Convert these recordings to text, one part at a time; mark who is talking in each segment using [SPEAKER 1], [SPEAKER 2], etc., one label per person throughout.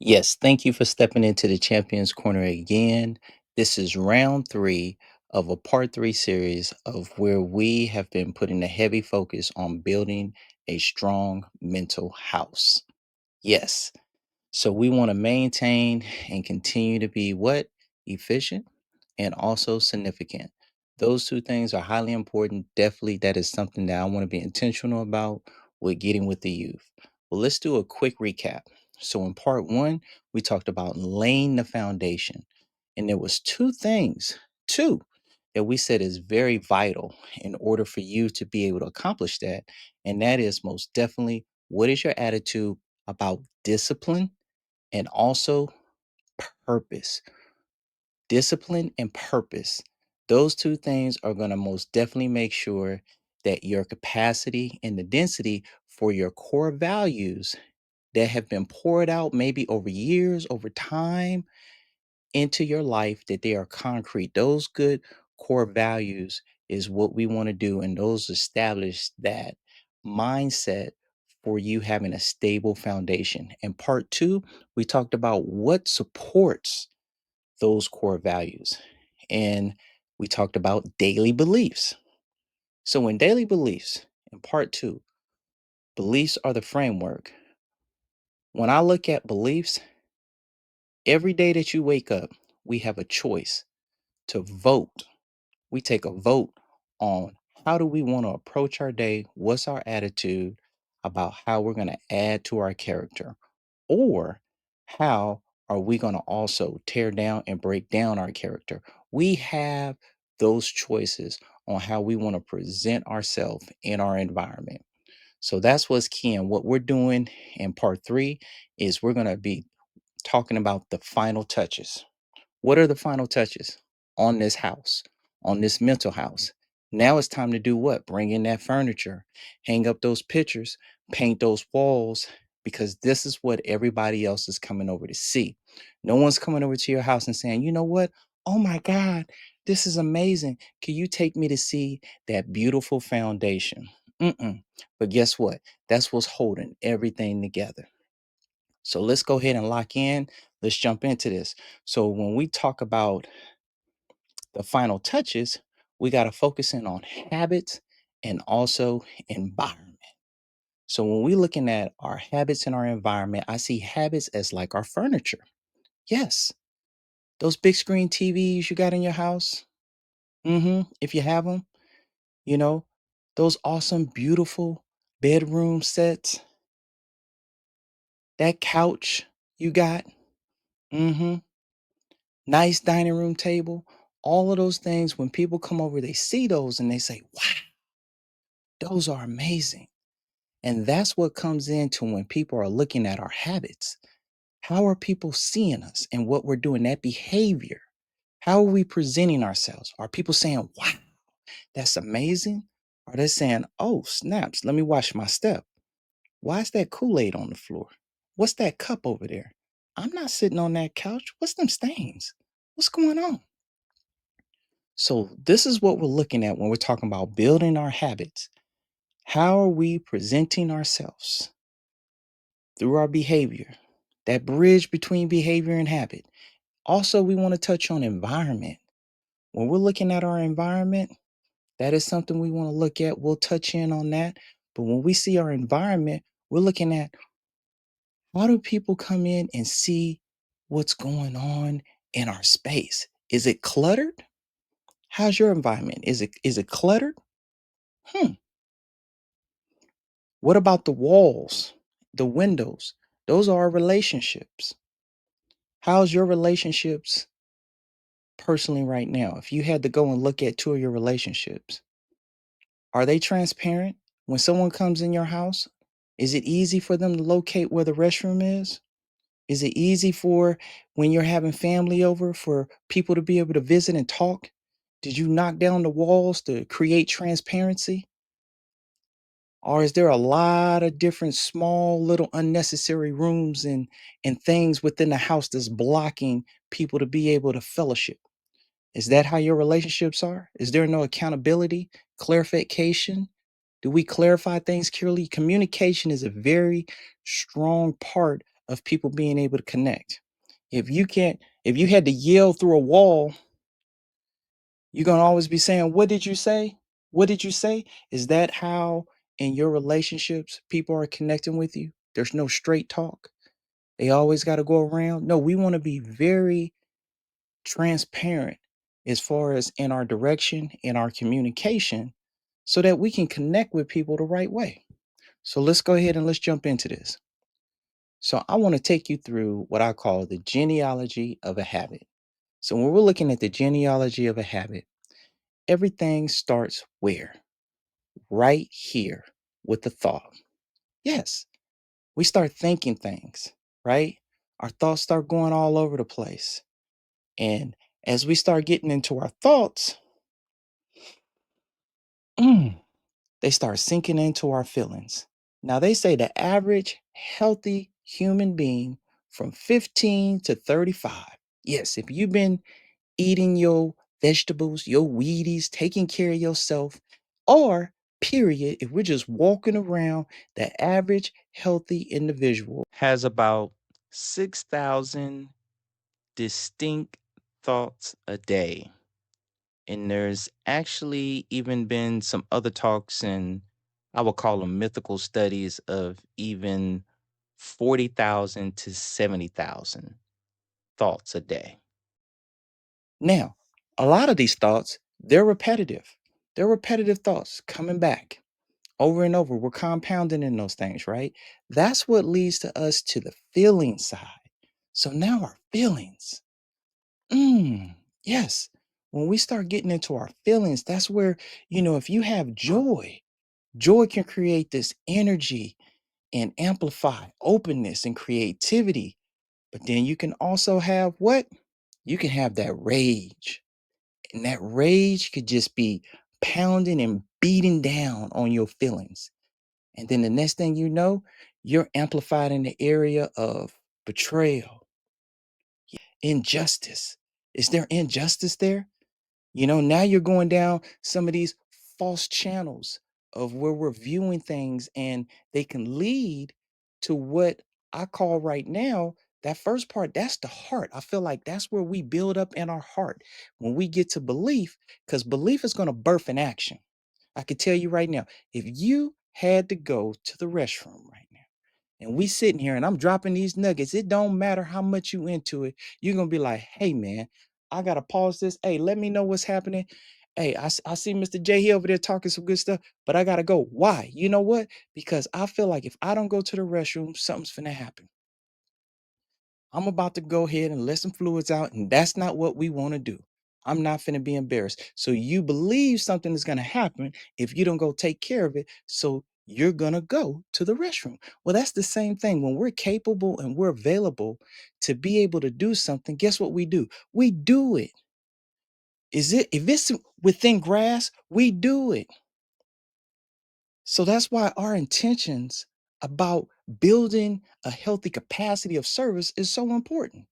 [SPEAKER 1] Yes, thank you for stepping into the Champions Corner again. This is round three of a part three series of where we have been putting a heavy focus on building a strong mental house. Yes, so we want to maintain and continue to be what? Efficient and also significant. Those two things are highly important. Definitely, that is something that I want to be intentional about with getting with the youth. Well, let's do a quick recap. So in part one, we talked about laying the foundation. And there was two that we said is very vital in order for you to be able to accomplish that. And that is most definitely what is your attitude about discipline and also purpose. Discipline and purpose. Those two things are going to most definitely make sure that your capacity and the density for your core values that have been poured out maybe over years, over time into your life, that they are concrete. Those good core values is what we want to do, and those establish that mindset for you having a stable foundation. In part two, we talked about what supports those core values. And we talked about daily beliefs. So, in daily beliefs, in part two, beliefs are the framework. When I look at beliefs, every day that you wake up, we have a choice to vote. We take a vote on how do we want to approach our day? What's our attitude about how we're going to add to our character? Or how are we going to also tear down and break down our character? We have those choices on how we want to present ourselves in our environment. So that's what's key. And what we're doing in part three is we're going to be talking about the final touches. What are the final touches on this house, on this mental house? Now it's time to do what? Bring in that furniture, hang up those pictures, paint those walls, because this is what everybody else is coming over to see. No one's coming over to your house and saying, you know what? Oh my God, this is amazing. Can you take me to see that beautiful foundation? Mm-mm. But guess what? That's what's holding everything together. So let's go ahead and lock in. Let's jump into this. So when we talk about the final touches, we got to focus in on habits and also environment. So when we're looking at our habits and our environment, I see habits as like our furniture. Yes, those big screen TVs you got in your house. If you have them, you know, those awesome, beautiful bedroom sets, that couch you got. Mm-hmm. Nice dining room table, all of those things. When people come over, they see those and they say, wow, those are amazing. And that's what comes into when people are looking at our habits. How are people seeing us and what we're doing, that behavior? How are we presenting ourselves? Are people saying, wow, that's amazing? Are they saying, oh, snaps, let me watch my step? Why is that Kool-Aid on the floor? What's that cup over there? I'm not sitting on that couch. What's them stains? What's going on? So, this is what we're looking at when we're talking about building our habits. How are we presenting ourselves through our behavior? That bridge between behavior and habit. Also, we want to touch on environment. When we're looking at our environment, that is something we want to look at. We'll touch in on that. But when we see our environment, we're looking at how do people come in and see what's going on in our space? Is it cluttered? How's your environment? Is it cluttered? Hmm. What about the walls, the windows? Those are our relationships. How's your relationships personally right now? If you had to go and look at two of your relationships, are they transparent? When someone comes in your house, is it easy for them to locate where the restroom is? Is it easy for when you're having family over for people to be able to visit and talk? Did you knock down the walls to create transparency? Or is there a lot of different small little unnecessary rooms and things within the house that's blocking people to be able to fellowship? Is that how your relationships are? Is there no accountability, clarification? Do we clarify things clearly? Communication is a very strong part of people being able to connect. If you can't, if you had to yell through a wall, you're gonna always be saying, "What did you say? What did you say?" Is that how in your relationships people are connecting with you? There's no straight talk. They always got to go around. No, we want to be very transparent as far as in our direction, in our communication, so that we can connect with people the right way. So let's go ahead and let's jump into this. So I want to take you through what I call the genealogy of a habit. So when we're looking at the genealogy of a habit, everything starts where? Right here with the thought. Yes, we start thinking things, right? Our thoughts start going all over the place. And as we start getting into our thoughts, mm, they start sinking into our feelings. Now, they say the average healthy human being from 15 to 35. Yes, if you've been eating your vegetables, your Wheaties, taking care of yourself, or period, if we're just walking around, the average healthy individual has about 6,000 distinct thoughts a day. And there's actually even been some other talks, and I would call them mythical studies, of even 40,000 to 70,000 thoughts a day. Now, a lot of these thoughts, they're repetitive. They're repetitive thoughts coming back over and over. We're compounding in those things, right? That's what leads to us to the feeling side. So now our feelings. Yes. When we start getting into our feelings, that's where, if you have joy, joy can create this energy and amplify openness and creativity. But then you can also have what? You can have that rage. And that rage could just be pounding and beating down on your feelings. And then the next thing you know, you're amplified in the area of betrayal, injustice. Is there injustice there? Now you're going down some of these false channels of where we're viewing things, and they can lead to what I call right now that first part. That's the heart. I feel like that's where we build up in our heart when we get to belief, because belief is going to birth an action. I can tell you right now, if you had to go to the restroom right now, and we sitting here and I'm dropping these nuggets, it don't matter how much you into it. You're gonna be like, hey man, I gotta pause this. Hey, let me know what's happening. Hey, I see Mr. J, he over there talking some good stuff, but I gotta go. Why? You know what? Because I feel like if I don't go to the restroom, something's finna happen. I'm about to go ahead and let some fluids out, and that's not what we want to do. I'm not finna be embarrassed. So you believe something is gonna happen if you don't go take care of it. So you're gonna go to the restroom. Well, that's the same thing. When we're capable and we're available to be able to do something, guess what we do? We do it. Is it if it's within grasp, we do it. So that's why our intentions about building a healthy capacity of service is so important,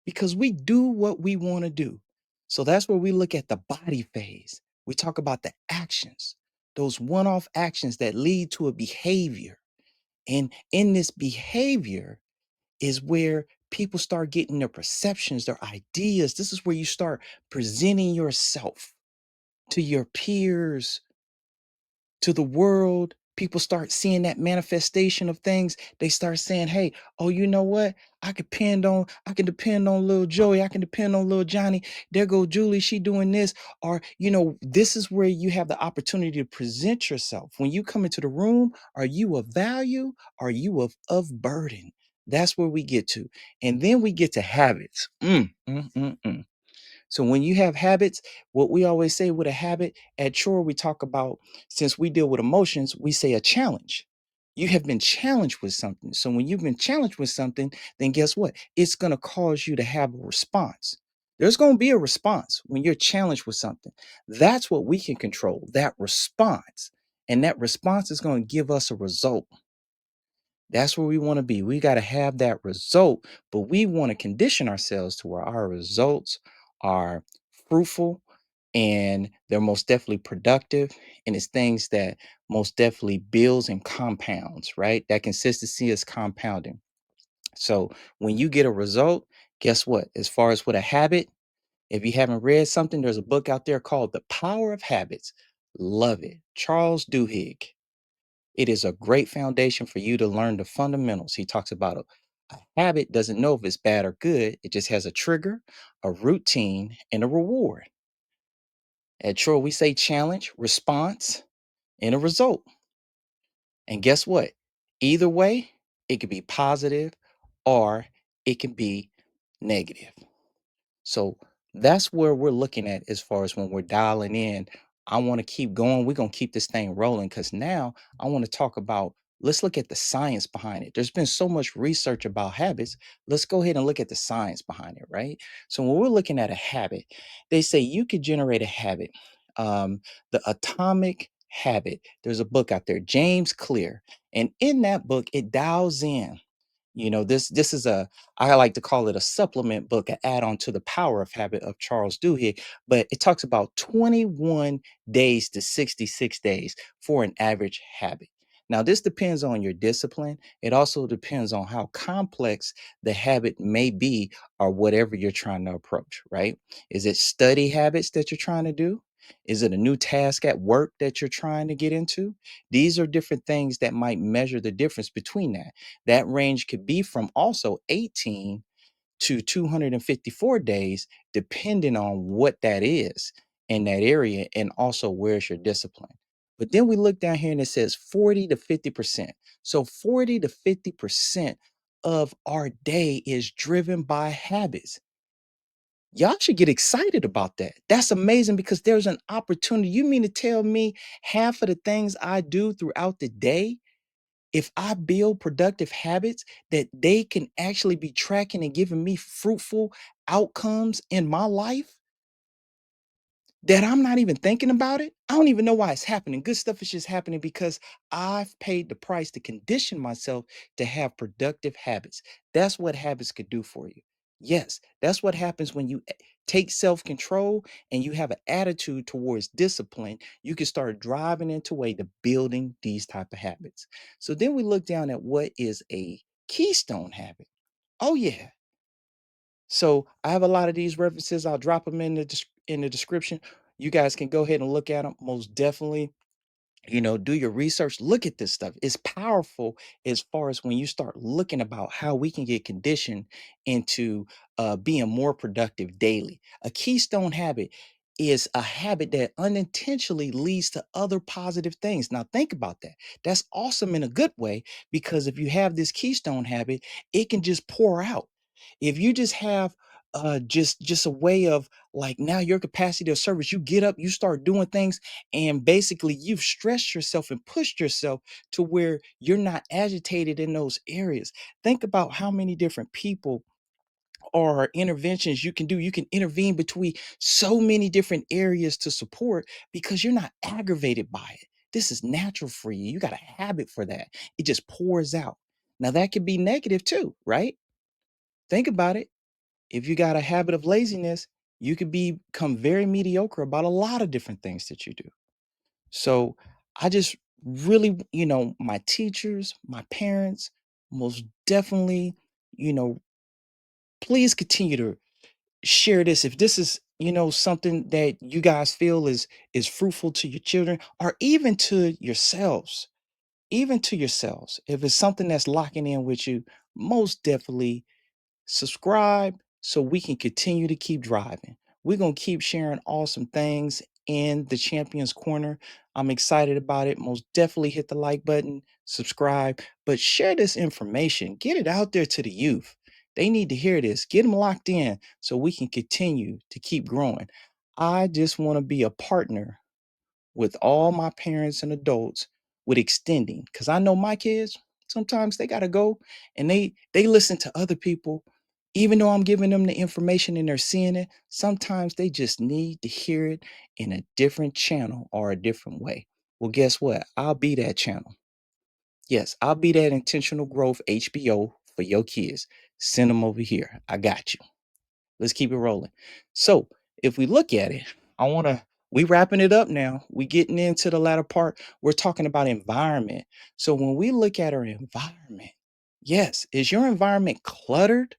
[SPEAKER 1] because we do what we want to do. So that's where we look at the body phase. We talk about the actions, those one off actions that lead to a behavior. And in this behavior is where people start getting their perceptions, their ideas. This is where you start presenting yourself to your peers, to the world. People start seeing that manifestation of things. They start saying, hey, oh, you know what? I can depend on little Joey. I can depend on little Johnny. There go Julie. She doing this. Or, this is where you have the opportunity to present yourself. When you come into the room, are you of value? Are you of burden? That's where we get to. And then we get to habits. So when you have habits, what we always say with a habit at Chore, we talk about, since we deal with emotions, we say a challenge. You have been challenged with something. So when you've been challenged with something, then guess what? It's going to cause you to have a response. There's going to be a response when you're challenged with something. That's what we can control, that response. And that response is going to give us a result. That's where we want to be. We got to have that result, but we want to condition ourselves to where our results are fruitful and they're most definitely productive. And it's things that most definitely builds and compounds, right? That consistency is compounding. So when you get a result, guess what? As far as with a habit, if you haven't read something, there's a book out there called The Power of Habits. Love it. Charles Duhigg. It is a great foundation for you to learn the fundamentals. He talks about a habit doesn't know if it's bad or good. It just has a trigger, a routine, and a reward. At Chore, we say challenge, response, and a result. And guess what? Either way, it could be positive or it can be negative. So that's where we're looking at as far as when we're dialing in. I want to keep going. We're going to keep this thing rolling because now I want to talk about, let's look at the science behind it. There's been so much research about habits. Let's go ahead and look at the science behind it, right? So when we're looking at a habit, they say you could generate a habit. The Atomic Habit. There's a book out there, James Clear. And in that book, it dials in. This is a, I like to call it a supplement book, an add-on to the Power of Habit of Charles Duhigg, but it talks about 21 days to 66 days for an average habit. Now, this depends on your discipline. It also depends on how complex the habit may be or whatever you're trying to approach, right? Is it study habits that you're trying to do? Is it a new task at work that you're trying to get into? These are different things that might measure the difference between that. That range could be from also 18 to 254 days, depending on what that is in that area and also where's your discipline. But then we look down here and it says 40 to 50%. So 40 to 50% of our day is driven by habits. Y'all should get excited about that. That's amazing because there's an opportunity. You mean to tell me half of the things I do throughout the day, if I build productive habits, that they can actually be tracking and giving me fruitful outcomes in my life, that I'm not even thinking about it? I don't even know why it's happening. Good stuff is just happening because I've paid the price to condition myself to have productive habits. That's what habits could do for you. Yes, that's what happens when you take self-control and you have an attitude towards discipline. You can start driving into way to building these type of habits. So then we look down at what is a keystone habit. Oh yeah, so I have a lot of these references. I'll drop them in in the description. You guys can go ahead and look at them. Most definitely, do your research. Look at this stuff. It's powerful as far as when you start looking about how we can get conditioned into being more productive daily. A keystone habit is a habit that unintentionally leads to other positive things. Now think about that. That's awesome in a good way because if you have this keystone habit, it can just pour out. If you just have just a way of, like, now your capacity of service, you get up, you start doing things, and basically you've stressed yourself and pushed yourself to where you're not agitated in those areas. Think about how many different people or interventions you can do. You can intervene between so many different areas to support because you're not aggravated by it. This is natural for you. You got a habit for that. It just pours out. Now that could be negative too, right? Think about it. If you got a habit of laziness, you could become very mediocre about a lot of different things that you do. So I just really, my teachers, my parents, most definitely, you know, please continue to share this. If this is, something that you guys feel is fruitful to your children or even to yourselves, if it's something that's locking in with you, most definitely subscribe so we can continue to keep driving. We're going to keep sharing awesome things in the Champions Corner. I'm excited about it. Most definitely hit the like button, subscribe, but share this information. Get it out there to the youth. They need to hear this. Get them locked in so we can continue to keep growing. I just want to be a partner with all my parents and adults with extending, because I know my kids, sometimes they got to go and they listen to other people. Even though I'm giving them the information and they're seeing it, sometimes they just need to hear it in a different channel or a different way. Well, guess what? I'll be that channel. Yes, I'll be that intentional growth HBO for your kids. Send them over here. I got you. Let's keep it rolling. So if we look at it, we wrapping it up now. We getting into the latter part. We're talking about environment. So when we look at our environment, Yes. Is your environment cluttered?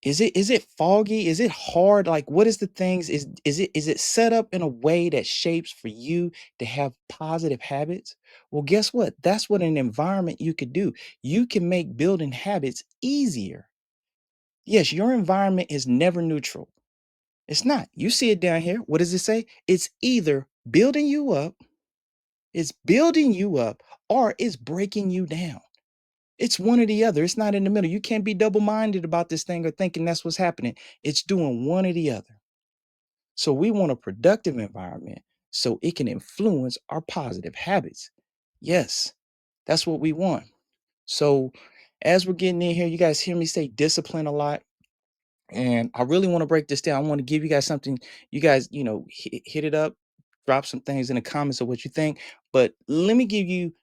[SPEAKER 1] Is it foggy? Is it hard? Like, what is the things? Is it set up in a way that shapes for you to have positive habits? Well, guess what? That's what an environment you could do. You can make building habits easier. Yes, your environment is never neutral. It's not. You see it down here. What does it say? It's either building you up, or it's breaking you down. It's one or the other. It's not in the middle. You can't be double-minded about this thing or thinking that's what's happening. It's doing one or the other. So we want a productive environment so it can influence our positive habits. Yes, that's what we want. So as we're getting in here, you guys hear me say discipline a lot. And I really want to break this down. I want to give you guys something. You guys, hit it up, drop some things in the comments of what you think. But let me give you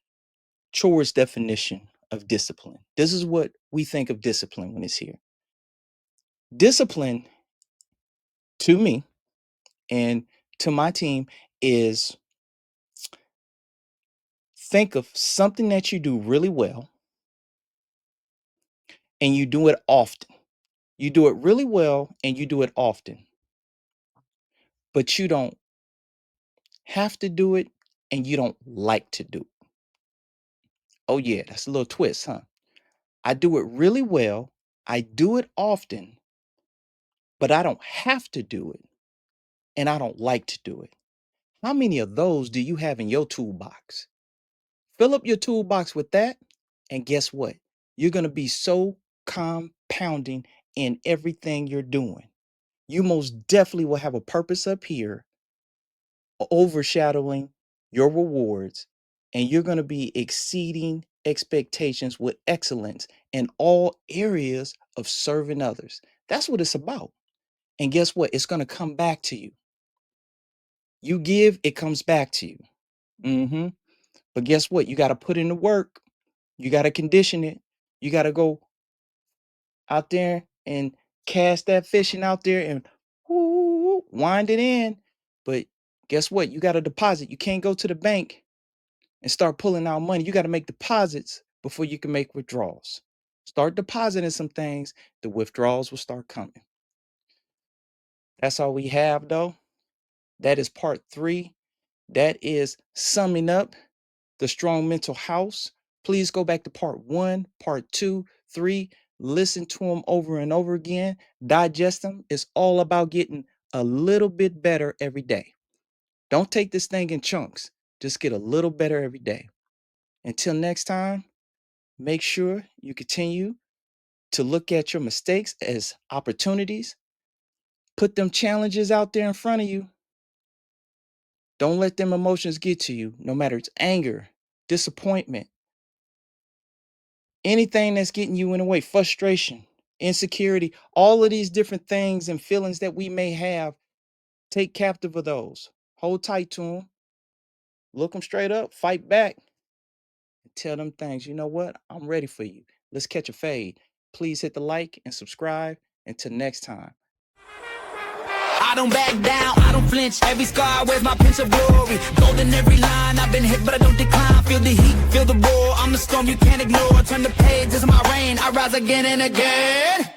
[SPEAKER 1] Chore's definition of discipline. This is what we think of discipline when it's here. Discipline, to me and to my team, is think of something that you do really well and you do it often. You do it really well and you do it often, but you don't have to do it and you don't like to do it. Oh, yeah, that's a little twist, huh? I do it really well. I do it often, but I don't have to do it and I don't like to do it. How many of those do you have in your toolbox? Fill up your toolbox with that, and guess what? You're going to be so compounding in everything you're doing. You most definitely will have a purpose up here, overshadowing your rewards, and you're going to be exceeding expectations with excellence in all areas of serving others. That's what it's about. And guess what? It's going to come back to you. You give, it comes back to you. hmm But guess what? You got to put in the work. You got to condition it. You got to go out there and cast that fishing out there and wind it in. But guess what? You got to deposit. You can't go to the bank and start pulling out money. You got to make deposits before you can make withdrawals. Start depositing some things, the withdrawals will start coming. That's all we have, though. That is part 3. That is summing up the strong mental house. Please go back to part 1, part 2, 3. Listen to them over and over again. Digest them. It's all about getting a little bit better every day. Don't take this thing in chunks. Just get a little better every day. Until next time, make sure you continue to look at your mistakes as opportunities. Put them challenges out there in front of you. Don't let them emotions get to you, no matter it's anger, disappointment, anything that's getting you in the way, frustration, insecurity, all of these different things and feelings that we may have, take captive of those. Hold tight to them. Look them straight up, fight back, and tell them things. You know what? I'm ready for you. Let's catch a fade. Please hit the like and subscribe. Until next time.
[SPEAKER 2] I don't back down, I don't flinch. Every scar wears my pinch of glory. Golden every line, I've been hit but I don't decline. Feel the heat, feel the roar, I'm the storm you can't ignore. Turn the page, this is my reign, I rise again and again.